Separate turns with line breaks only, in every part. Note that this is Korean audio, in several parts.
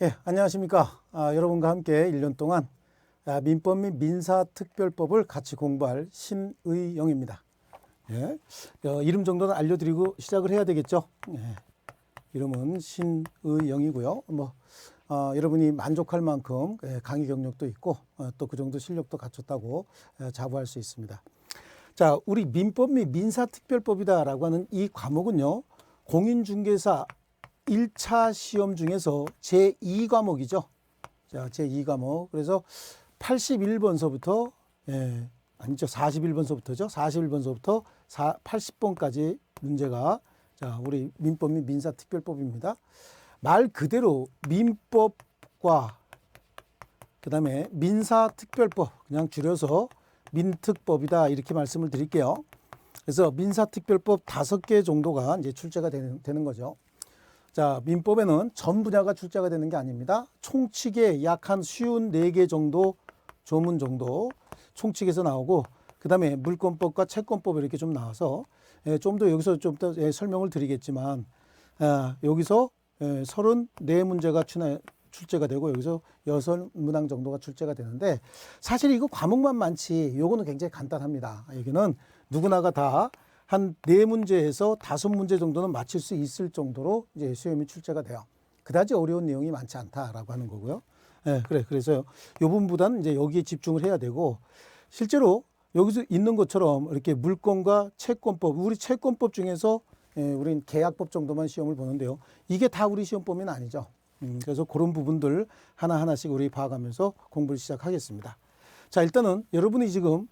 예, 안녕하십니까. 여러분과 함께 1년 동안 민법 및 민사특별법을 같이 공부할 신의영입니다. 예, 이름 정도는 알려드리고 시작을 해야 되겠죠. 예, 이름은 신의영이고요. 여러분이 만족할 만큼 강의 경력도 있고 또 그 정도 실력도 갖췄다고 자부할 수 있습니다. 자, 우리 민법 및 민사특별법이다라고 하는 이 과목은요, 공인중개사 1차 시험 중에서 제2과목이죠. 자, 제2과목. 그래서 81번서부터, 아니죠. 41번서부터죠. 41번서부터 80번까지 문제가, 자, 우리 민법 및 민사특별법입니다. 말 그대로 민법과 그 다음에 민사특별법, 그냥 줄여서 민특법이다. 이렇게 말씀을 드릴게요. 그래서 민사특별법 5개 정도가 이제 출제가 되는 거죠. 자, 민법에는 전 분야가 출제가 되는 게 아닙니다. 총칙에 약 한 쉬운 4개 정도, 조문 정도 총칙에서 나오고, 그 다음에 물권법과 채권법 이렇게 좀 나와서 좀 더 여기서 좀 더 설명을 드리겠지만, 여기서 34문제가 출제가 되고, 여기서 6문항 정도가 출제가 되는데, 사실 이거 과목만 많지 요거는 굉장히 간단합니다. 여기는 누구나가 다 한 4문제에서 5문제 정도는 맞힐 수 있을 정도로 이제 시험이 출제가 돼요. 그다지 어려운 내용이 많지 않다라고 하는 거고요. 그래서 요 부분보다는 이제 여기에 집중을 해야 되고, 실제로 여기서 있는 것처럼 이렇게 물권과 채권법, 우리 채권법 중에서 우린 계약법 정도만 시험을 보는데요. 이게 다 우리 시험 범위는 아니죠. 그래서 그런 부분들 하나하나씩 우리 봐가면서 공부를 시작하겠습니다. 자, 일단은 여러분이 지금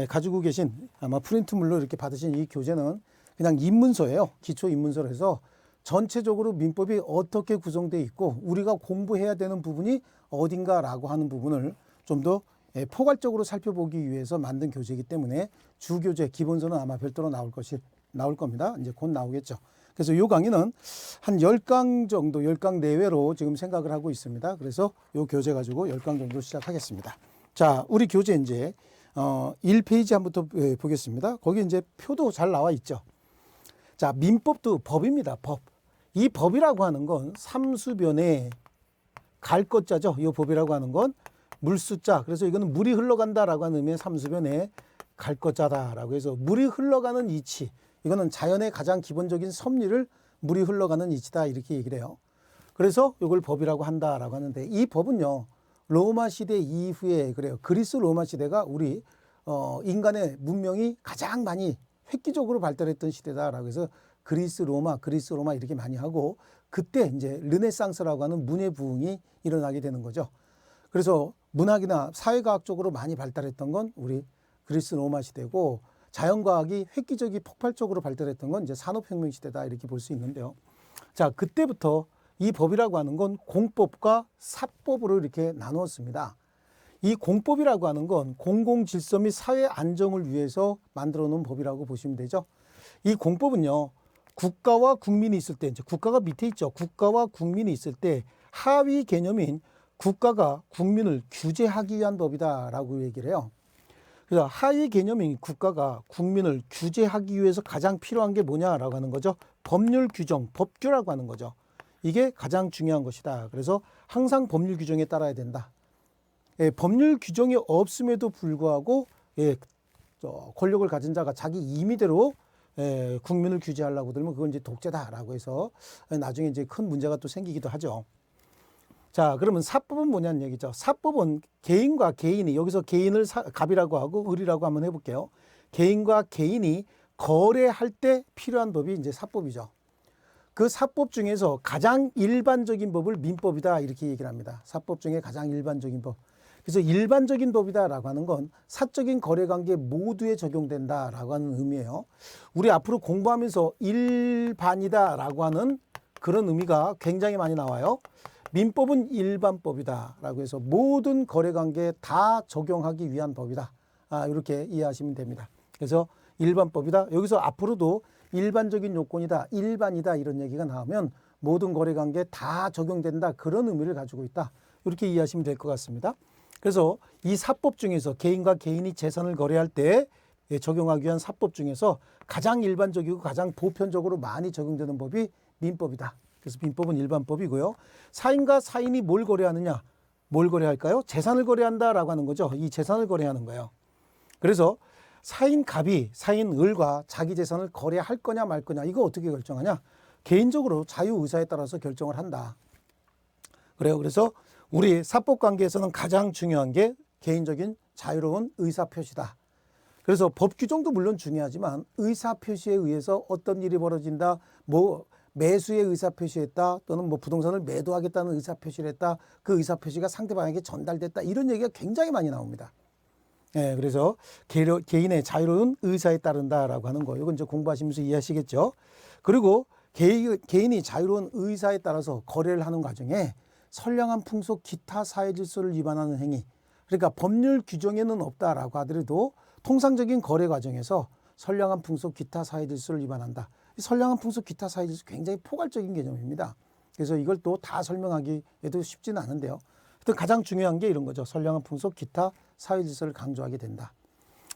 가지고 계신 아마 프린트물로 이렇게 받으신 이 교재는 그냥 입문서예요. 기초 입문서로 해서 전체적으로 민법이 어떻게 구성되어 있고 우리가 공부해야 되는 부분이 어딘가라고 하는 부분을 좀 더 포괄적으로 살펴보기 위해서 만든 교재이기 때문에 주교재 기본서는 아마 별도로 나올 겁니다. 이제 곧 나오겠죠. 그래서 이 강의는 한 10강 정도, 10강 내외로 지금 생각을 하고 있습니다. 그래서 이 교재 가지고 10강 정도 시작하겠습니다. 자, 우리 교재 이제 1페이지 한부터 보겠습니다. 거기 이제 표도 잘 나와 있죠. 자, 민법도 법입니다. 법. 이 법이라고 하는 건 삼수변에 갈 것자죠. 이 법이라고 하는 건 물수자. 그래서 이거는 물이 흘러간다라고 하는 의미의 삼수변에 갈 것자다라고 해서 물이 흘러가는 이치. 이거는 자연의 가장 기본적인 섭리를 물이 흘러가는 이치다 이렇게 얘기를 해요. 그래서 이걸 법이라고 한다라고 하는데 이 법은요. 로마 시대 이후에 그래요. 그리스 로마 시대가 우리 인간의 문명이 가장 많이 획기적으로 발달했던 시대다라고 해서 그리스 로마 이렇게 많이 하고 그때 이제 르네상스라고 하는 문예 부흥이 일어나게 되는 거죠. 그래서 문학이나 사회과학적으로 많이 발달했던 건 우리 그리스 로마 시대고 자연과학이 획기적이 폭발적으로 발달했던 건 이제 산업혁명 시대다 이렇게 볼 수 있는데요. 자, 그때부터 이 법이라고 하는 건 공법과 사법으로 이렇게 나누었습니다. 이 공법이라고 하는 건 공공질서 및 사회 안정을 위해서 만들어 놓은 법이라고 보시면 되죠. 이 공법은요, 국가와 국민이 있을 때, 이제 국가가 밑에 있죠. 국가와 국민이 있을 때 하위 개념인 국가가 국민을 규제하기 위한 법이다라고 얘기를 해요. 그래서 하위 개념인 국가가 국민을 규제하기 위해서 가장 필요한 게 뭐냐라고 하는 거죠. 법률 규정, 법규라고 하는 거죠. 이게 가장 중요한 것이다. 그래서 항상 법률 규정에 따라야 된다. 법률 규정이 없음에도 불구하고 권력을 가진 자가 자기 임의대로 국민을 규제하려고 들면 그건 이제 독재다라고 해서 나중에 이제 큰 문제가 또 생기기도 하죠. 자, 그러면 사법은 뭐냐는 얘기죠. 사법은 개인과 개인이, 여기서 개인을 갑이라고 하고 을이라고 한번 해볼게요. 개인과 개인이 거래할 때 필요한 법이 이제 사법이죠. 그 사법 중에서 가장 일반적인 법을 민법이다 이렇게 얘기를 합니다. 사법 중에 가장 일반적인 법. 그래서 일반적인 법이다라고 하는 건 사적인 거래관계 모두에 적용된다라고 하는 의미예요. 우리 앞으로 공부하면서 일반이다라고 하는 그런 의미가 굉장히 많이 나와요. 민법은 일반법이다라고 해서 모든 거래관계에 다 적용하기 위한 법이다. 이렇게 이해하시면 됩니다. 그래서 일반법이다. 여기서 앞으로도 일반적인 요건이다, 일반이다 이런 얘기가 나오면 모든 거래관계에 다 적용된다. 그런 의미를 가지고 있다. 이렇게 이해하시면 될 것 같습니다. 그래서 이 사법 중에서 개인과 개인이 재산을 거래할 때 적용하기 위한 사법 중에서 가장 일반적이고 가장 보편적으로 많이 적용되는 법이 민법이다. 그래서 민법은 일반법이고요. 사인과 사인이 뭘 거래하느냐? 뭘 거래할까요? 재산을 거래한다라고 하는 거죠. 이 재산을 거래하는 거예요. 그래서 사인갑이 사인을과 자기 재산을 거래할 거냐 말 거냐, 이거 어떻게 결정하냐? 개인적으로 자유의사에 따라서 결정을 한다. 그래요. 그래서 우리 사법관계에서는 가장 중요한 게 개인적인 자유로운 의사표시다. 그래서 법 규정도 물론 중요하지만 의사표시에 의해서 어떤 일이 벌어진다, 뭐 매수의 의사표시했다, 또는 뭐 부동산을 매도하겠다는 의사표시를 했다, 그 의사표시가 상대방에게 전달됐다, 이런 얘기가 굉장히 많이 나옵니다. 예, 그래서 개인의 자유로운 의사에 따른다라고 하는 거, 이건 이제 공부하시면서 이해하시겠죠. 그리고 개인이 자유로운 의사에 따라서 거래를 하는 과정에 선량한 풍속, 기타 사회 질서를 위반하는 행위, 그러니까 법률 규정에는 없다라고 하더라도 통상적인 거래 과정에서 선량한 풍속, 기타 사회 질서를 위반한다. 선량한 풍속, 기타 사회 질서 굉장히 포괄적인 개념입니다. 그래서 이걸 또 다 설명하기에도 쉽지는 않은데요. 하여튼 가장 중요한 게 이런 거죠. 선량한 풍속, 기타 사회 질서를 강조하게 된다.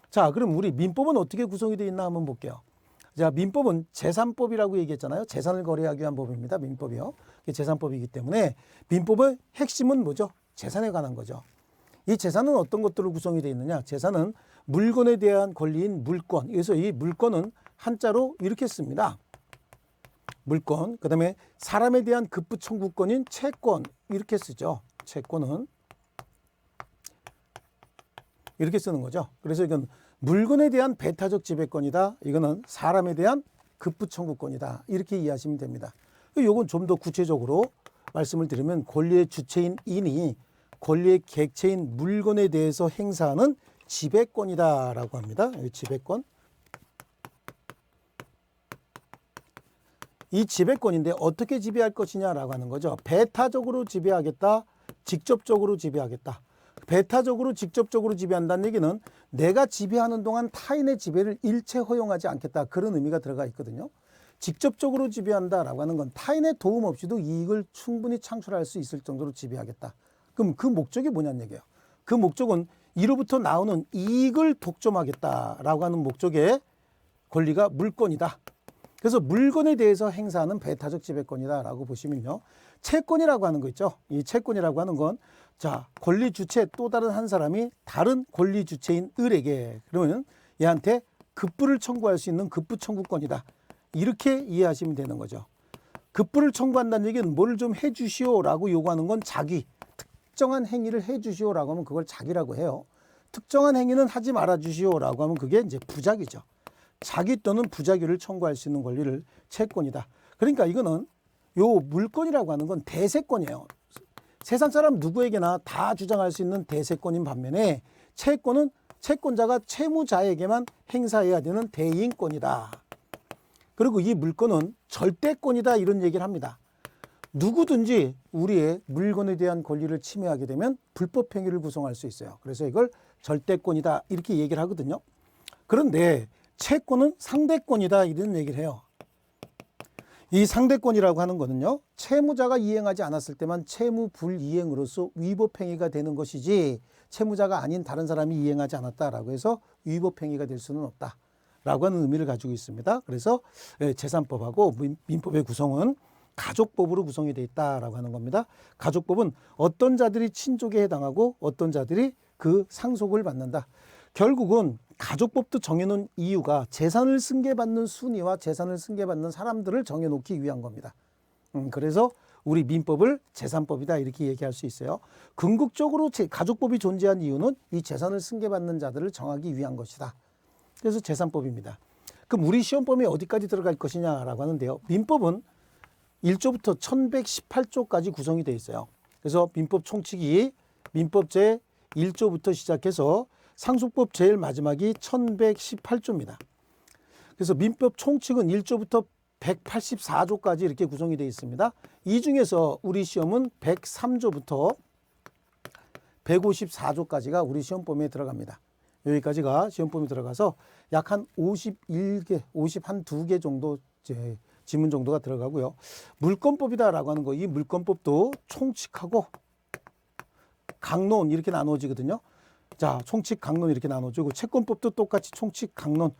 자, 그럼 우리 민법은 어떻게 구성이 되어 있나 한번 볼게요. 자, 민법은 재산법이라고 얘기했잖아요. 재산을 거래하기 위한 법입니다. 민법이요. 이게 재산법이기 때문에 민법의 핵심은 뭐죠? 재산에 관한 거죠. 이 재산은 어떤 것들로 구성이 되어 있느냐? 재산은 물건에 대한 권리인 물권. 그래서 이 물권은 한자로 이렇게 씁니다. 물권. 그 다음에 사람에 대한 급부 청구권인 채권. 이렇게 쓰죠. 채권은. 이렇게 쓰는 거죠. 그래서 이건 물건에 대한 배타적 지배권이다. 이거는 사람에 대한 급부 청구권이다. 이렇게 이해하시면 됩니다. 이건 좀 더 구체적으로 말씀을 드리면 권리의 주체인 인이 권리의 객체인 물건에 대해서 행사하는 지배권이다라고 합니다. 지배권. 이 지배권인데 어떻게 지배할 것이냐라고 하는 거죠. 배타적으로 지배하겠다, 직접적으로 지배하겠다. 배타적으로 직접적으로 지배한다는 얘기는 내가 지배하는 동안 타인의 지배를 일체 허용하지 않겠다, 그런 의미가 들어가 있거든요. 직접적으로 지배한다라고 하는 건 타인의 도움 없이도 이익을 충분히 창출할 수 있을 정도로 지배하겠다. 그럼 그 목적이 뭐냐는 얘기예요. 그 목적은 이로부터 나오는 이익을 독점하겠다라고 하는 목적의 권리가 물권이다. 그래서 물건에 대해서 행사하는 배타적 지배권이다라고 보시면요. 채권이라고 하는 거 있죠. 이 채권이라고 하는 건 자, 권리 주체 또 다른 한 사람이 다른 권리 주체인 을에게, 그러면 얘한테 급부를 청구할 수 있는 급부 청구권이다. 이렇게 이해하시면 되는 거죠. 급부를 청구한다는 얘기는 뭘 좀 해주시오라고 요구하는 건 자기, 특정한 행위를 해주시오라고 하면 그걸 자기라고 해요. 특정한 행위는 하지 말아주시오라고 하면 그게 이제 부작위죠. 자기 또는 부작위를 청구할 수 있는 권리를 채권이다. 그러니까 이거는 요 물권이라고 하는 건 대세권이에요. 세상 사람 누구에게나 다 주장할 수 있는 대세권인 반면에 채권은 채권자가 채무자에게만 행사해야 되는 대이인권이다. 그리고 이 물권은 절대권이다, 이런 얘기를 합니다. 누구든지 우리의 물건에 대한 권리를 침해하게 되면 불법 행위를 구성할 수 있어요. 그래서 이걸 절대권이다, 이렇게 얘기를 하거든요. 그런데 채권은 상대권이다, 이런 얘기를 해요. 이 상대권이라고 하는 거는요, 채무자가 이행하지 않았을 때만 채무 불이행으로서 위법 행위가 되는 것이지 채무자가 아닌 다른 사람이 이행하지 않았다라고 해서 위법 행위가 될 수는 없다라고 하는 의미를 가지고 있습니다. 그래서 재산법하고 민법의 구성은 가족법으로 구성이 되어 있다라고 하는 겁니다. 가족법은 어떤 자들이 친족에 해당하고 어떤 자들이 그 상속을 받는다. 결국은 가족법도 정해놓은 이유가 재산을 승계받는 순위와 재산을 승계받는 사람들을 정해놓기 위한 겁니다. 그래서 우리 민법을 재산법이다, 이렇게 얘기할 수 있어요. 궁극적으로 가족법이 존재한 이유는 이 재산을 승계받는 자들을 정하기 위한 것이다. 그래서 재산법입니다. 그럼 우리 시험범위에 어디까지 들어갈 것이냐라고 하는데요. 민법은 1조부터 1118조까지 구성이 되어 있어요. 그래서 민법 총칙이 민법 제 1조부터 시작해서 상속법 제일 마지막이 1118조입니다. 그래서 민법 총칙은 1조부터 184조까지 이렇게 구성이 되어 있습니다. 이 중에서 우리 시험은 103조부터 154조까지가 우리 시험 범위에 들어갑니다. 여기까지가 시험 범위에 들어가서 약 한 51개, 52개 정도 지문 정도가 들어가고요. 물권법이다라고 하는 거, 이 물권법도 총칙하고 강론 이렇게 나누어지거든요. 자, 총칙, 강론 이렇게 나눠지고 채권법도 똑같이 총칙, 강론,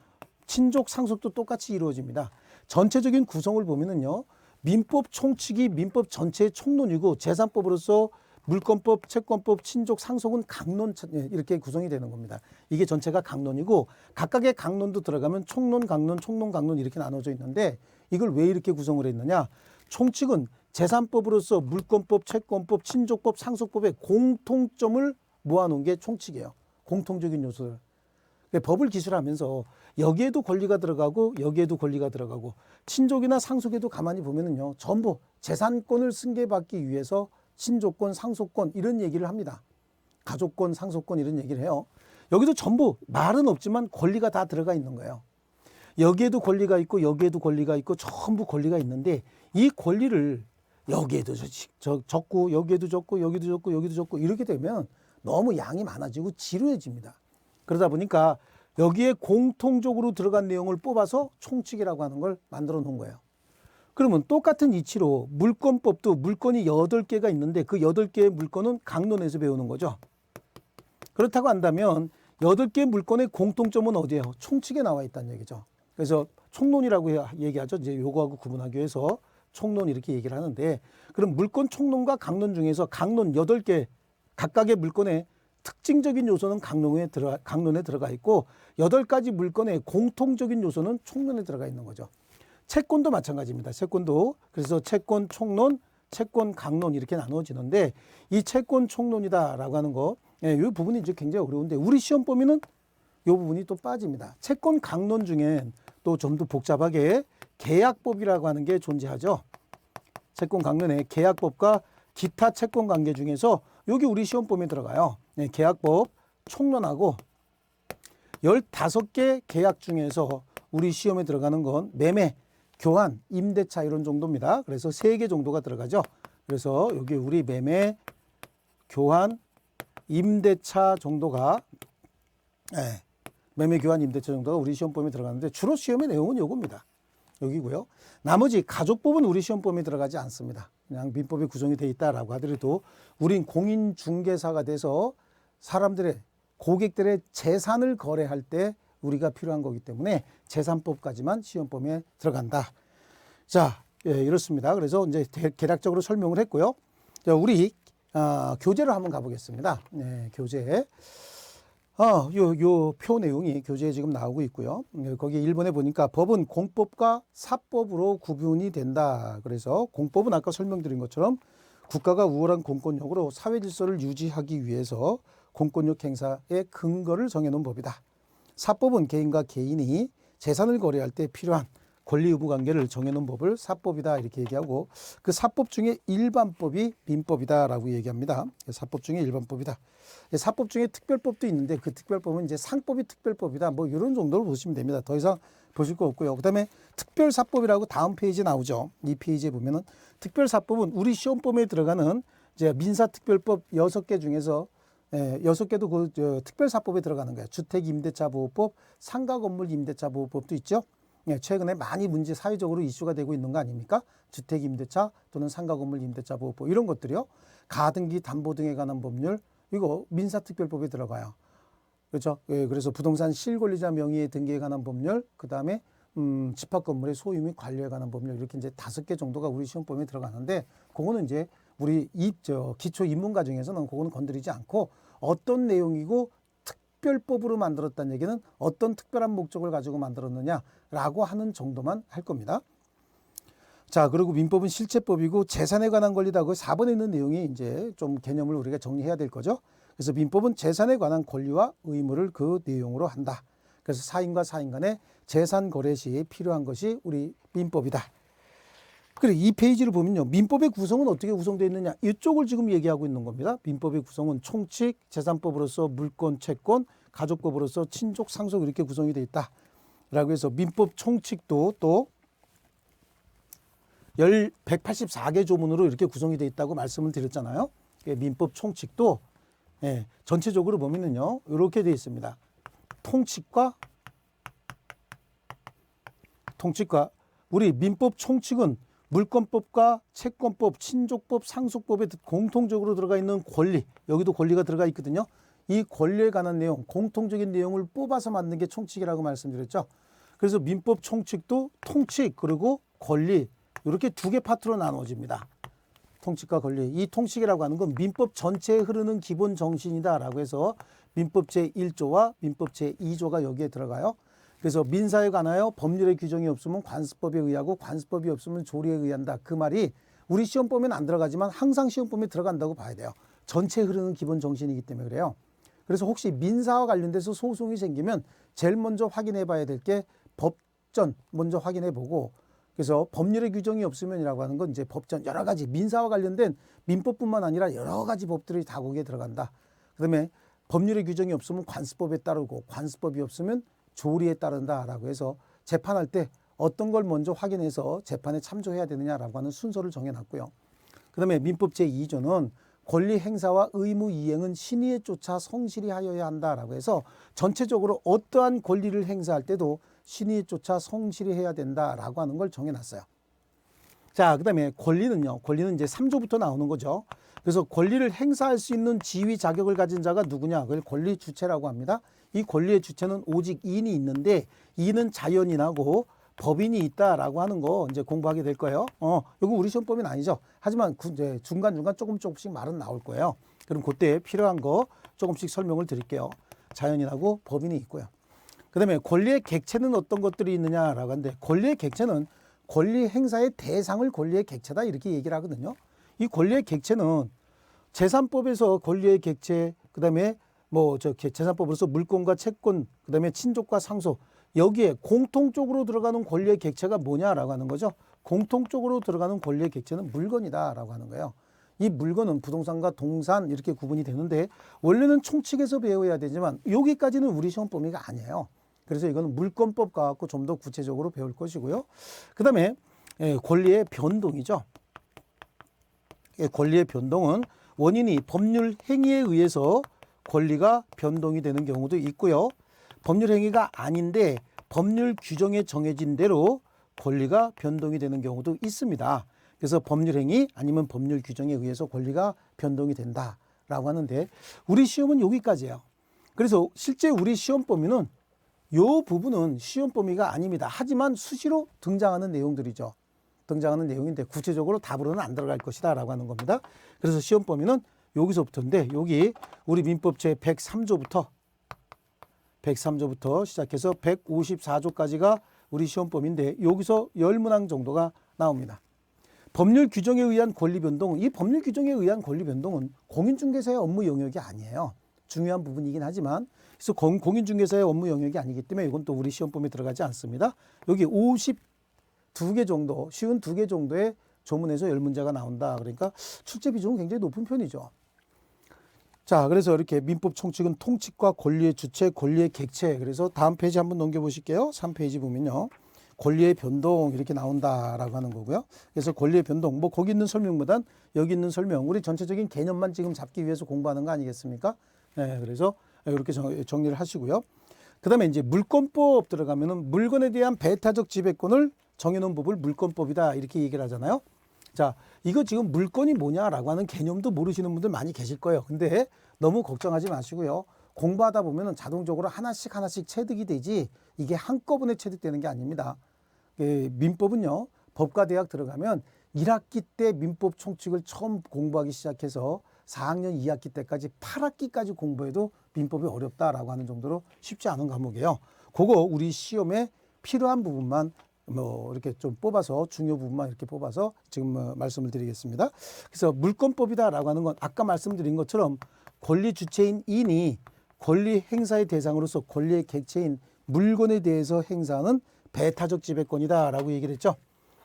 친족, 상속도 똑같이 이루어집니다. 전체적인 구성을 보면은요, 민법 총칙이 민법 전체의 총론이고 재산법으로서 물권법, 채권법, 친족, 상속은 강론 이렇게 구성이 되는 겁니다. 이게 전체가 강론이고 각각의 강론도 들어가면 총론, 강론, 총론, 강론 이렇게 나눠져 있는데 이걸 왜 이렇게 구성을 했느냐? 총칙은 재산법으로서 물권법, 채권법, 친족법, 상속법의 공통점을 모아놓은 게 총칙이에요. 공통적인 요소를. 법을 기술하면서 여기에도 권리가 들어가고 여기에도 권리가 들어가고 친족이나 상속에도 가만히 보면은요 전부 재산권을 승계받기 위해서 친족권, 상속권 이런 얘기를 합니다. 가족권, 상속권 이런 얘기를 해요. 여기도 전부 말은 없지만 권리가 다 들어가 있는 거예요. 여기에도 권리가 있고 여기에도 권리가 있고 전부 권리가 있는데 이 권리를 여기에도 적고 여기에도 적고 여기도 적고 여기도 적고 이렇게 되면 너무 양이 많아지고 지루해집니다. 그러다 보니까 여기에 공통적으로 들어간 내용을 뽑아서 총칙이라고 하는 걸 만들어 놓은 거예요. 그러면 똑같은 이치로 물권법도 물권이 8개가 있는데 그 8개의 물권은 강론에서 배우는 거죠. 그렇다고 한다면 8개의 물권의 공통점은 어디예요? 총칙에 나와 있다는 얘기죠. 그래서 총론이라고 얘기하죠. 이제 요거하고 구분하기 위해서 총론 이렇게 얘기를 하는데 그럼 물권 총론과 강론 중에서 강론 8개 각각의 물권의 특징적인 요소는 강론에 들어가 있고 8가지 물권의 공통적인 요소는 총론에 들어가 있는 거죠. 채권도 마찬가지입니다. 채권도 그래서 채권 총론, 채권 강론 이렇게 나누어지는데 이 채권 총론이다라고 하는 거, 이 부분이 이제 굉장히 어려운데 우리 시험 범위는 이 부분이 또 빠집니다. 채권 강론 중엔 또 좀 더 복잡하게 계약법이라고 하는 게 존재하죠. 채권 강론에 계약법과 기타 채권 관계 중에서 여기 우리 시험 범위에 들어가요. 계약법 총론하고 15개 계약 중에서 우리 시험에 들어가는 건 매매, 교환, 임대차 이런 정도입니다. 그래서 3개 정도가 들어가죠. 그래서 여기 우리 매매, 교환, 임대차 정도가 매매, 교환, 임대차 정도가 우리 시험 범위에 들어가는데 주로 시험의 내용은 요겁니다. 여기고요. 나머지 가족법은 우리 시험 범위에 들어가지 않습니다. 그냥 민법에 구성이 되어 있다라고 하더라도 우린 공인중개사가 돼서 사람들의 고객들의 재산을 거래할 때 우리가 필요한 거기 때문에 재산법까지만 시험 범위에 들어간다. 자, 이렇습니다. 그래서 이제 개략적으로 설명을 했고요. 자, 우리 교재로 한번 가보겠습니다. 교재. 요 표 내용이 교재에 지금 나오고 있고요. 거기 1번에 보니까 법은 공법과 사법으로 구분이 된다. 그래서 공법은 아까 설명드린 것처럼 국가가 우월한 공권력으로 사회 질서를 유지하기 위해서 공권력 행사의 근거를 정해놓은 법이다. 사법은 개인과 개인이 재산을 거래할 때 필요한 권리 의무 관계를 정해놓은 법을 사법이다 이렇게 얘기하고 그 사법 중에 일반법이 민법이다라고 얘기합니다. 사법 중에 일반법이다. 사법 중에 특별법도 있는데 그 특별법은 이제 상법이 특별법이다. 뭐 이런 정도로 보시면 됩니다. 더 이상 보실 거 없고요. 그다음에 특별사법이라고 다음 페이지에 나오죠. 이 페이지에 보면은 특별사법은 우리 시험 범위에 들어가는 이제 민사특별법 6개 중에서 6개도 그 특별사법에 들어가는 거예요. 주택임대차보호법, 상가건물임대차보호법도 있죠. 최근에 많이 문제 사회적으로 이슈가 되고 있는 거 아닙니까? 주택임대차 또는 상가건물임대차보호법 이런 것들이요. 가등기 담보 등에 관한 법률 이거 민사특별법에 들어가요. 그렇죠? 그래서 부동산 실권리자 명의의 등기에 관한 법률 그다음에 집합건물의 소유 및 관리에 관한 법률 이렇게 이제 5개 정도가 우리 시험 범위에 들어가는데 그거는 이제 우리 기초 입문 과정에서는 그거는 건드리지 않고 어떤 내용이고 특별법으로 만들었다는 얘기는 어떤 특별한 목적을 가지고 만들었느냐라고 하는 정도만 할 겁니다. 자, 그리고 민법은 실체법이고 재산에 관한 권리다. 그 4번에 있는 내용이 이제 좀 개념을 우리가 정리해야 될 거죠. 그래서 민법은 재산에 관한 권리와 의무를 그 내용으로 한다. 그래서 사인과 사인 간의 재산 거래 시 필요한 것이 우리 민법이다. 그리고 이 페이지를 보면요. 민법의 구성은 어떻게 구성되어 있느냐. 이쪽을 지금 얘기하고 있는 겁니다. 민법의 구성은 총칙, 재산법으로서 물권, 채권, 가족법으로서 친족, 상속 이렇게 구성이 되어 있다. 라고 해서 민법 총칙도 또 184개 조문으로 이렇게 구성이 되어 있다고 말씀을 드렸잖아요. 민법 총칙도 전체적으로 보면은요. 이렇게 되어 있습니다. 통칙과 우리 민법 총칙은 물권법과 채권법, 친족법, 상속법에 공통적으로 들어가 있는 권리, 여기도 권리가 들어가 있거든요. 이 권리에 관한 내용, 공통적인 내용을 뽑아서 만든 게 총칙이라고 말씀드렸죠. 그래서 민법 총칙도 통칙, 그리고 권리, 이렇게 두 개 파트로 나누어집니다. 통칙과 권리. 이 통칙이라고 하는 건 민법 전체에 흐르는 기본 정신이다라고 해서 민법 제1조와 민법 제2조가 여기에 들어가요. 그래서 민사에 관하여 법률의 규정이 없으면 관습법에 의하고 관습법이 없으면 조리에 의한다. 그 말이 우리 시험범위는 안 들어가지만 항상 시험범위에 들어간다고 봐야 돼요. 전체에 흐르는 기본 정신이기 때문에 그래요. 그래서 혹시 민사와 관련돼서 소송이 생기면 제일 먼저 확인해 봐야 될 게 법전 먼저 확인해 보고, 그래서 법률의 규정이 없으면이라고 하는 건 이제 법전 여러 가지 민사와 관련된 민법뿐만 아니라 여러 가지 법들이 다 거기에 들어간다. 그다음에 법률의 규정이 없으면 관습법에 따르고 관습법이 없으면 조리에 따른다라고 해서 재판할 때 어떤 걸 먼저 확인해서 재판에 참조해야 되느냐라고 하는 순서를 정해놨고요. 그다음에 민법 제2조는 권리 행사와 의무 이행은 신의에 쫓아 성실히 하여야 한다라고 해서 전체적으로 어떠한 권리를 행사할 때도 신의에 쫓아 성실히 해야 된다라고 하는 걸 정해놨어요. 자, 그다음에 권리는요. 권리는 이제 3조부터 나오는 거죠. 그래서 권리를 행사할 수 있는 지위 자격을 가진 자가 누구냐? 그걸 권리 주체라고 합니다. 이 권리의 주체는 오직 이인이 있는데 이는 자연인하고 법인이 있다라고 하는 거 이제 공부하게 될 거예요. 이거 우리 시험법은 아니죠. 하지만 이제 중간중간 조금씩 말은 나올 거예요. 그럼 그때 필요한 거 조금씩 설명을 드릴게요. 자연인하고 법인이 있고요. 그다음에 권리의 객체는 어떤 것들이 있느냐라고 하는데, 권리의 객체는 권리 행사의 대상을 권리의 객체다 이렇게 얘기를 하거든요. 이 권리의 객체는 재산법에서 권리의 객체, 그다음에 재산법으로서 물권과 채권, 그다음에 친족과 상속, 여기에 공통적으로 들어가는 권리의 객체가 뭐냐라고 하는 거죠. 공통적으로 들어가는 권리의 객체는 물건이다라고 하는 거예요. 이 물건은 부동산과 동산 이렇게 구분이 되는데 원래는 총칙에서 배워야 되지만 여기까지는 우리 시험 범위가 아니에요. 그래서 이거는 물권법 갖고 좀 더 구체적으로 배울 것이고요. 그다음에 권리의 변동이죠. 권리의 변동은 원인이 법률 행위에 의해서 권리가 변동이 되는 경우도 있고요. 법률 행위가 아닌데 법률 규정에 정해진 대로 권리가 변동이 되는 경우도 있습니다. 그래서 법률 행위 아니면 법률 규정에 의해서 권리가 변동이 된다라고 하는데 우리 시험은 여기까지예요. 그래서 실제 우리 시험 범위는 이 부분은 시험 범위가 아닙니다. 하지만 수시로 등장하는 내용들이죠. 등장하는 내용인데 구체적으로 답으로는 안 들어갈 것이다 라고 하는 겁니다. 그래서 시험 범위는 여기서부터인데 여기 우리 민법 제 103조부터 시작해서 154조까지가 우리 시험 범위인데 여기서 10문항 정도가 나옵니다. 법률 규정에 의한 권리 변동, 이 법률 규정에 의한 권리 변동은 공인중개사의 업무 영역이 아니에요. 중요한 부분이긴 하지만 그래서 공인중개사의 업무 영역이 아니기 때문에 이건 또 우리 시험 범위에 들어가지 않습니다. 여기 52개 정도, 쉬운 2개 정도의 조문에서 10문제가 나온다. 그러니까 출제 비중은 굉장히 높은 편이죠. 자, 그래서 이렇게 민법 총칙은 통칙과 권리의 주체, 권리의 객체. 그래서 다음 페이지 한번 넘겨보실게요. 3페이지 보면요. 권리의 변동 이렇게 나온다라고 하는 거고요. 그래서 권리의 변동, 거기 있는 설명보단 여기 있는 설명, 우리 전체적인 개념만 지금 잡기 위해서 공부하는 거 아니겠습니까? 네, 그래서 이렇게 정리를 하시고요. 그 다음에 이제 물권법 들어가면은 물건에 대한 배타적 지배권을 정해놓은 법을 물권법이다 이렇게 얘기를 하잖아요. 자, 이거 지금 물건이 뭐냐라고 하는 개념도 모르시는 분들 많이 계실 거예요. 근데 너무 걱정하지 마시고요. 공부하다 보면은 자동적으로 하나씩 체득이 되지 이게 한꺼번에 체득되는 게 아닙니다. 민법은요, 법과대학 들어가면 1학기 때 민법 총칙을 처음 공부하기 시작해서 4학년 2학기 때까지 8학기까지 공부해도 민법이 어렵다라고 하는 정도로 쉽지 않은 과목이에요. 그거 우리 시험에 필요한 부분만 이렇게 좀 뽑아서 중요 부분만 이렇게 뽑아서 지금 말씀을 드리겠습니다. 그래서 물권법이다라고 하는 건 아까 말씀드린 것처럼 권리 주체인 인이 권리 행사의 대상으로서 권리의 객체인 물건에 대해서 행사하는 배타적 지배권이다라고 얘기를 했죠.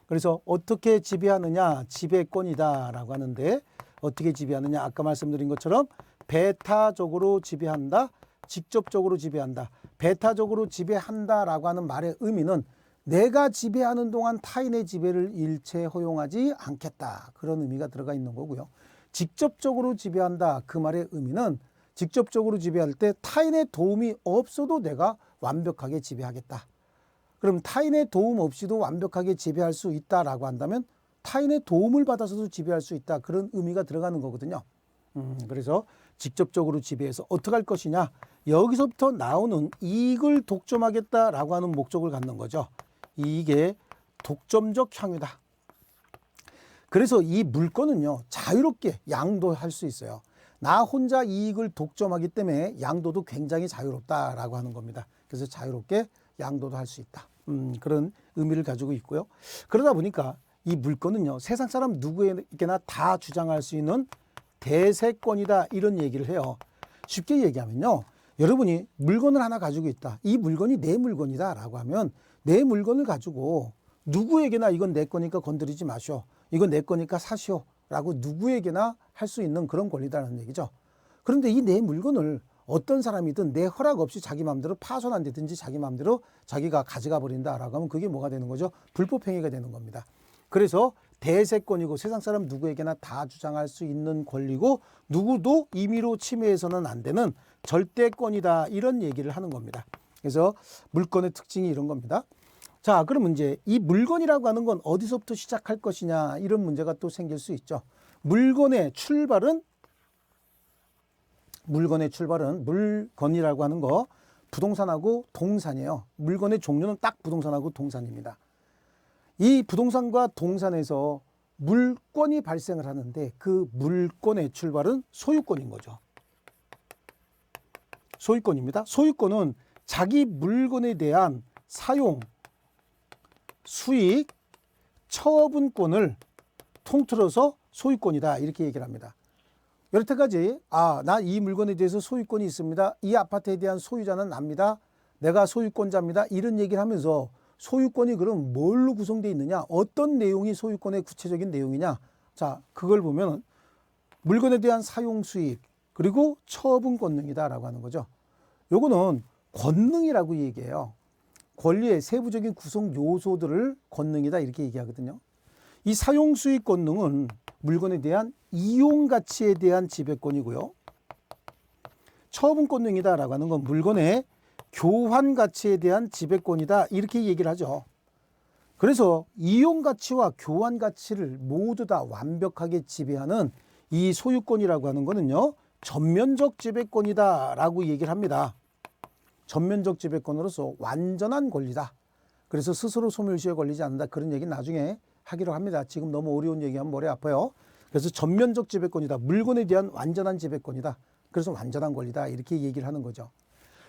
그래서 어떻게 지배하느냐, 지배권이다라고 하는데 어떻게 지배하느냐, 아까 말씀드린 것처럼 배타적으로 지배한다, 직접적으로 지배한다. 배타적으로 지배한다라고 하는 말의 의미는 내가 지배하는 동안 타인의 지배를 일체 허용하지 않겠다. 그런 의미가 들어가 있는 거고요. 직접적으로 지배한다. 그 말의 의미는 직접적으로 지배할 때 타인의 도움이 없어도 내가 완벽하게 지배하겠다. 그럼 타인의 도움 없이도 완벽하게 지배할 수 있다라고 한다면 타인의 도움을 받아서도 지배할 수 있다. 그런 의미가 들어가는 거거든요. 그래서 직접적으로 지배해서 어떻게 할 것이냐. 여기서부터 나오는 이익을 독점하겠다라고 하는 목적을 갖는 거죠. 이게 독점적 향유다. 그래서 이 물건은요, 자유롭게 양도할 수 있어요. 나 혼자 이익을 독점하기 때문에 양도도 굉장히 자유롭다라고 하는 겁니다. 그래서 자유롭게 양도도 할 수 있다. 그런 의미를 가지고 있고요. 그러다 보니까 이 물건은요, 세상 사람 누구에게나 다 주장할 수 있는 대세권이다, 이런 얘기를 해요. 쉽게 얘기하면요, 여러분이 물건을 하나 가지고 있다. 이 물건이 내 물건이다 라고 하면 내 물건을 가지고 누구에게나 이건 내 거니까 건드리지 마시오, 이건 내 거니까 사시오 라고 누구에게나 할 수 있는 그런 권리다라는 얘기죠. 그런데 이 내 물건을 어떤 사람이든 내 허락 없이 자기 마음대로 파손한다든지 자기 마음대로 자기가 가져가 버린다라고 하면 그게 뭐가 되는 거죠? 불법행위가 되는 겁니다. 그래서 대세권이고 세상 사람 누구에게나 다 주장할 수 있는 권리고 누구도 임의로 침해해서는 안 되는 절대권이다, 이런 얘기를 하는 겁니다. 그래서 물건의 특징이 이런 겁니다. 자, 그러면 이제 이 물건이라고 하는 건 어디서부터 시작할 것이냐, 이런 문제가 또 생길 수 있죠. 물건의 출발은 물건이라고 하는 거 부동산하고 동산이에요. 물건의 종류는 딱 부동산하고 동산입니다. 이 부동산과 동산에서 물권이 발생을 하는데 그 물권의 출발은 소유권인 거죠. 소유권입니다. 소유권은 자기 물건에 대한 사용, 수익, 처분권을 통틀어서 소유권이다, 이렇게 얘기를 합니다. 여태까지 나 이 물건에 대해서 소유권이 있습니다, 이 아파트에 대한 소유자는 납니다, 내가 소유권자입니다, 이런 얘기를 하면서 소유권이 그럼 뭘로 구성되어 있느냐, 어떤 내용이 소유권의 구체적인 내용이냐, 자, 그걸 보면 물건에 대한 사용 수익 그리고 처분 권능이다 라고 하는 거죠. 요거는 권능이라고 얘기해요. 권리의 세부적인 구성 요소들을 권능이다, 이렇게 얘기하거든요. 이 사용 수익 권능은 물건에 대한 이용 가치에 대한 지배권이고요. 처분 권능이다 라고 하는 건 물건의 교환 가치에 대한 지배권이다, 이렇게 얘기를 하죠. 그래서 이용 가치와 교환 가치를 모두 다 완벽하게 지배하는 이 소유권이라고 하는 거는요, 전면적 지배권이다 라고 얘기를 합니다. 전면적 지배권으로서 완전한 권리다. 그래서 스스로 소멸시에 걸리지 않는다, 그런 얘기는 나중에 하기로 합니다. 지금 너무 어려운 얘기하면 머리 아파요. 그래서 전면적 지배권이다, 물건에 대한 완전한 지배권이다, 그래서 완전한 권리다, 이렇게 얘기를 하는 거죠.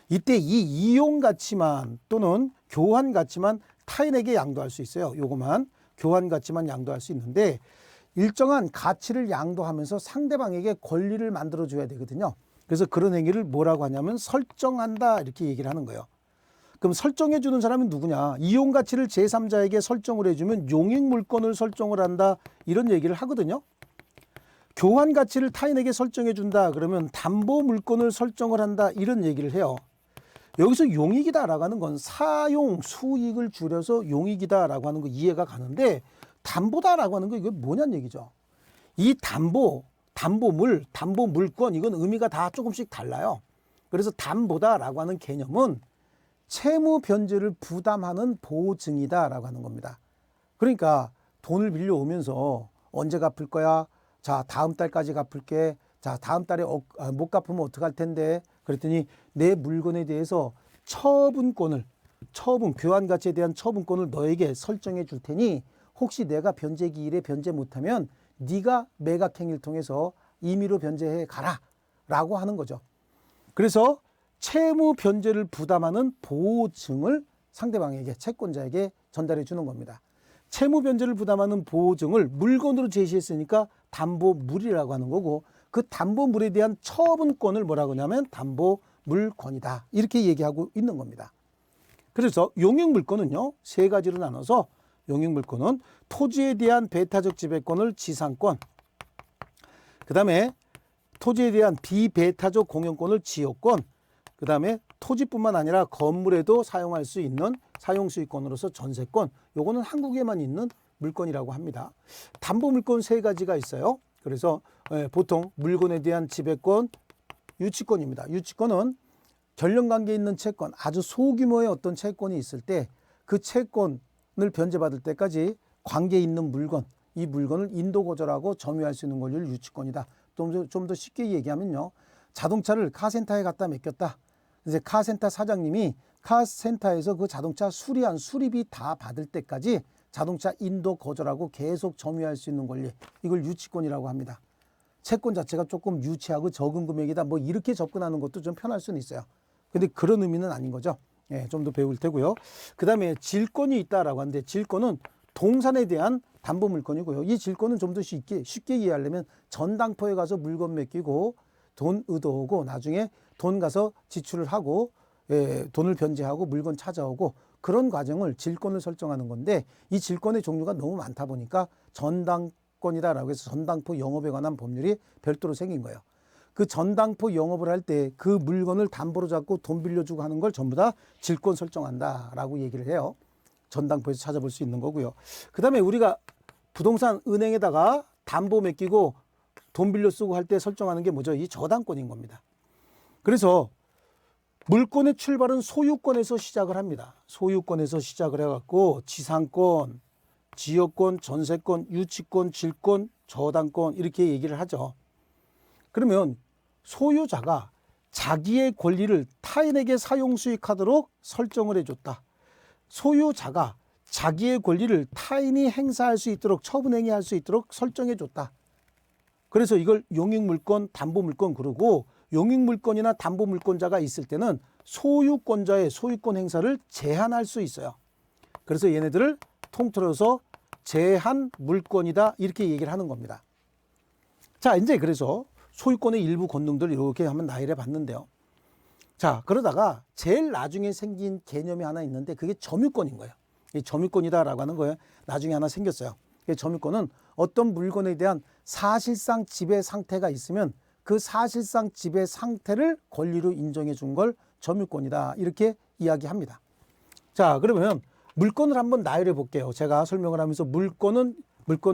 이때 이 이용 가치만 또는 교환 가치만 타인에게 양도할 수 있어요. 요거만 교환 가치만 양도할 수 있는데 일정한 가치를 양도하면서 상대방에게 권리를 만들어 줘야 되거든요. 그래서 그런 행위를 뭐라고 하냐면 설정한다, 이렇게 얘기를 하는 거예요. 그럼 설정해 주는 사람은 누구냐? 이용 가치를 제3자에게 설정을 해주면 용익 물건을 설정을 한다, 이런 얘기를 하거든요. 교환 가치를 타인에게 설정해 준다 그러면 담보 물건을 설정을 한다, 이런 얘기를 해요. 여기서 용익이다라고 하는 건 사용 수익을 줄여서 용익이다라고 하는 거 이해가 가는데 담보다라고 하는 거 이게 뭐냐는 얘기죠. 이 담보물, 담보물권, 이건 의미가 다 조금씩 달라요. 그래서 담보다라고 하는 개념은 채무 변제를 부담하는 보증이다라고 하는 겁니다. 그러니까 돈을 빌려오면서 언제 갚을 거야? 자, 다음 달까지 갚을게. 자, 다음 달에 못 갚으면 어떡할 텐데? 그랬더니 내 물건에 대해서 교환 가치에 대한 처분권을 너에게 설정해 줄 테니 혹시 내가 변제 기일에 변제 못하면 네가 매각행위를 통해서 임의로 변제해 가라 라고 하는 거죠. 그래서 채무 변제를 부담하는 보증을 상대방에게, 채권자에게 전달해 주는 겁니다. 채무 변제를 부담하는 보증을 물건으로 제시했으니까 담보물이라고 하는 거고, 그 담보물에 대한 처분권을 뭐라고 하냐면 담보물권이다, 이렇게 얘기하고 있는 겁니다. 그래서 용익물권은요, 세 가지로 나눠서 용익물권은 토지에 대한 배타적 지배권을 지상권, 그 다음에 토지에 대한 비배타적 공용권을 지역권, 그 다음에 토지뿐만 아니라 건물에도 사용할 수 있는 사용수익권으로서 전세권, 요거는 한국에만 있는 물건이라고 합니다. 담보물권 세 가지가 있어요. 그래서 보통 물건에 대한 지배권, 유치권입니다. 유치권은 결연관계 있는 채권, 아주 소규모의 어떤 채권이 있을 때 그 채권을 변제받을 때까지 관계 있는 물건, 이 물건을 인도거절하고 점유할 수 있는 권리를 유치권이다. 좀 더 쉽게 얘기하면요, 자동차를 카센터에 갖다 맡겼다. 이제 카센터 사장님이 카센터에서 그 자동차 수리비 다 받을 때까지 자동차 인도 거절하고 계속 점유할 수 있는 권리, 이걸 유치권이라고 합니다. 채권 자체가 조금 유치하고 적은 금액이다, 뭐 이렇게 접근하는 것도 좀 편할 수는 있어요. 근데 그런 의미는 아닌 거죠. 예, 좀 더 배울 테고요. 그 다음에 질권이 있다라고 하는데, 질권은 동산에 대한 담보 물건이고요. 이 질권은 좀 더 쉽게 이해하려면 전당포에 가서 물건 맡기고 돈 의도하고 나중에 돈 가서 지출을 하고, 예, 돈을 변제하고 물건 찾아오고, 그런 과정을 질권을 설정하는 건데, 이 질권의 종류가 너무 많다 보니까 전당권이다라고 해서 전당포 영업에 관한 법률이 별도로 생긴 거예요. 그 전당포 영업을 할 때 그 물건을 담보로 잡고 돈 빌려주고 하는 걸 전부 다 질권 설정한다라고 얘기를 해요. 전당포에서 찾아볼 수 있는 거고요. 그 다음에 우리가 부동산 은행에다가 담보 맡기고 돈 빌려 쓰고 할 때 설정하는 게 뭐죠? 이 저당권인 겁니다. 그래서 물권의 출발은 소유권에서 시작을 합니다. 소유권에서 시작을 해갖고 지상권, 지역권, 전세권, 유치권, 질권, 저당권 이렇게 얘기를 하죠. 그러면 소유자가 자기의 권리를 타인에게 사용 수익하도록 설정을 해줬다. 소유자가 자기의 권리를 타인이 행사할 수 있도록, 처분행위할 수 있도록 설정해줬다. 그래서 이걸 용익물권, 담보물권 그러고, 용익물권이나 담보물권자가 있을 때는 소유권자의 소유권 행사를 제한할 수 있어요. 그래서 얘네들을 통틀어서 제한물권이다 이렇게 얘기를 하는 겁니다. 자, 이제 그래서 소유권의 일부 권능들 이렇게 한번 나열해 봤는데요. 자, 그러다가 제일 나중에 생긴 개념이 하나 있는데 그게 점유권인 거예요. 이 점유권이다라고 하는 거예요. 나중에 하나 생겼어요. 이 점유권은 어떤 물건에 대한 사실상 지배 상태가 있으면 그 사실상 지배 상태를 권리로 인정해 준 걸 점유권이다 이렇게 이야기합니다. 자, 그러면 물건을 한번 나열해 볼게요. 제가 설명을 하면서 물건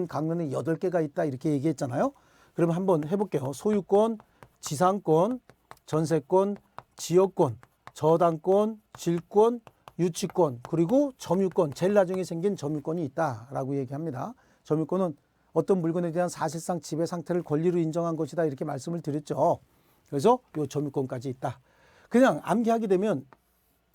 강론이 8개가 있다 이렇게 얘기했잖아요. 그러면 한번 해볼게요. 소유권, 지상권, 전세권, 지역권, 저당권, 질권, 유치권, 그리고 점유권, 제일 나중에 생긴 점유권이 있다라고 얘기합니다. 점유권은 어떤 물건에 대한 사실상 지배 상태를 권리로 인정한 것이다 이렇게 말씀을 드렸죠. 그래서 이 점유권까지 있다. 그냥 암기하게 되면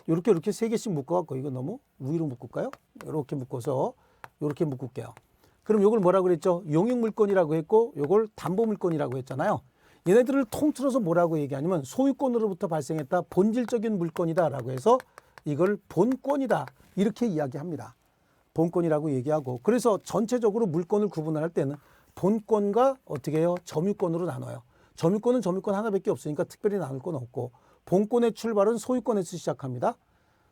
이렇게 3개씩 묶어갖고, 이거 너무 위로 묶을까요? 이렇게 묶어서 이렇게 묶을게요. 그럼 이걸 뭐라고 그랬죠? 용익물권이라고 했고, 이걸 담보물권이라고 했잖아요. 얘네들을 통틀어서 뭐라고 얘기하냐면 소유권으로부터 발생했다, 본질적인 물건이다라고 해서 이걸 본권이다 이렇게 이야기합니다. 본권이라고 얘기하고, 그래서 전체적으로 물건을 구분할 때는 본권과 어떻게 해요? 점유권으로 나눠요. 점유권은 점유권 하나밖에 없으니까 특별히 나눌 건 없고, 본권의 출발은 소유권에서 시작합니다.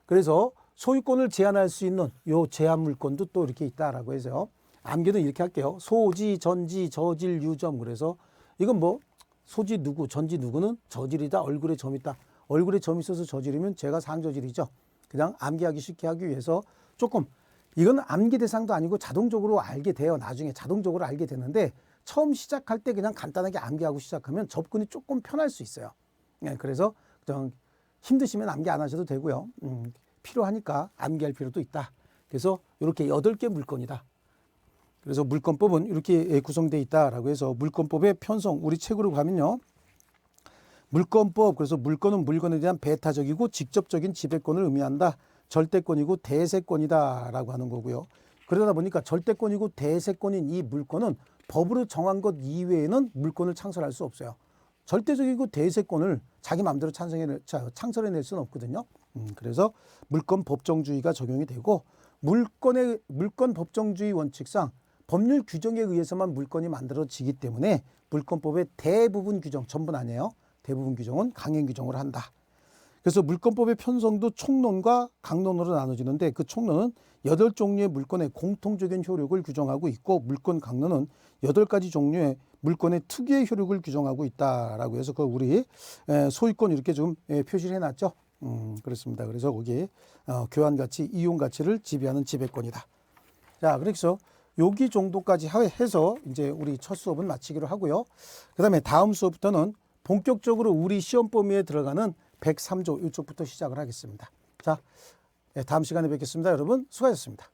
그래서 소유권을 제한할 수 있는 요 제한 물권도 또 이렇게 있다라고 해서 암기는 이렇게 할게요. 소지, 전지, 저질, 유점. 그래서 이건 뭐 소지 누구, 전지 누구는 저질이다, 얼굴에 점 있다. 얼굴에 점 있어서 저질이면 제가 상저질이죠. 그냥 암기하기 쉽게 하기 위해서 조금, 이건 암기 대상도 아니고 자동적으로 알게 돼요. 나중에 자동적으로 알게 되는데 처음 시작할 때 그냥 간단하게 암기하고 시작하면 접근이 조금 편할 수 있어요. 네, 그래서 그냥 힘드시면 암기 안 하셔도 되고요. 필요하니까 암기할 필요도 있다. 그래서 이렇게 8개 물건이다. 그래서 물권법은 이렇게 구성되어 있다라고 해서 물권법의 편성, 우리 책으로 가면요. 물권법, 그래서 물권은 물건에 대한 배타적이고 직접적인 지배권을 의미한다. 절대권이고 대세권이다라고 하는 거고요. 그러다 보니까 절대권이고 대세권인 이 물권은 법으로 정한 것 이외에는 물권을 창설할 수 없어요. 절대적이고 대세권을 자기 마음대로 창설해낼 수는 없거든요. 그래서 물권 법정주의가 적용이 되고, 물권 법정주의 원칙상 법률 규정에 의해서만 물권이 만들어지기 때문에 물권법의 대부분 규정, 전부는 아니에요. 대부분 규정은 강행 규정을 한다. 그래서 물권법의 편성도 총론과 강론으로 나눠지는데, 그 총론은 8종류의 물권의 공통적인 효력을 규정하고 있고, 물권 강론은 8가지 종류의 물권의 특유의 효력을 규정하고 있다라고 해서 그 우리 소유권 이렇게 좀 표시를 해놨죠. 그렇습니다. 그래서 거기에 교환 가치, 이용 가치를 지배하는 지배권이다. 자, 그래서 여기 정도까지 해서 이제 우리 첫 수업은 마치기로 하고요. 그 다음에 다음 수업부터는 본격적으로 우리 시험 범위에 들어가는 103조 이쪽부터 시작을 하겠습니다. 자, 다음 시간에 뵙겠습니다. 여러분 수고하셨습니다.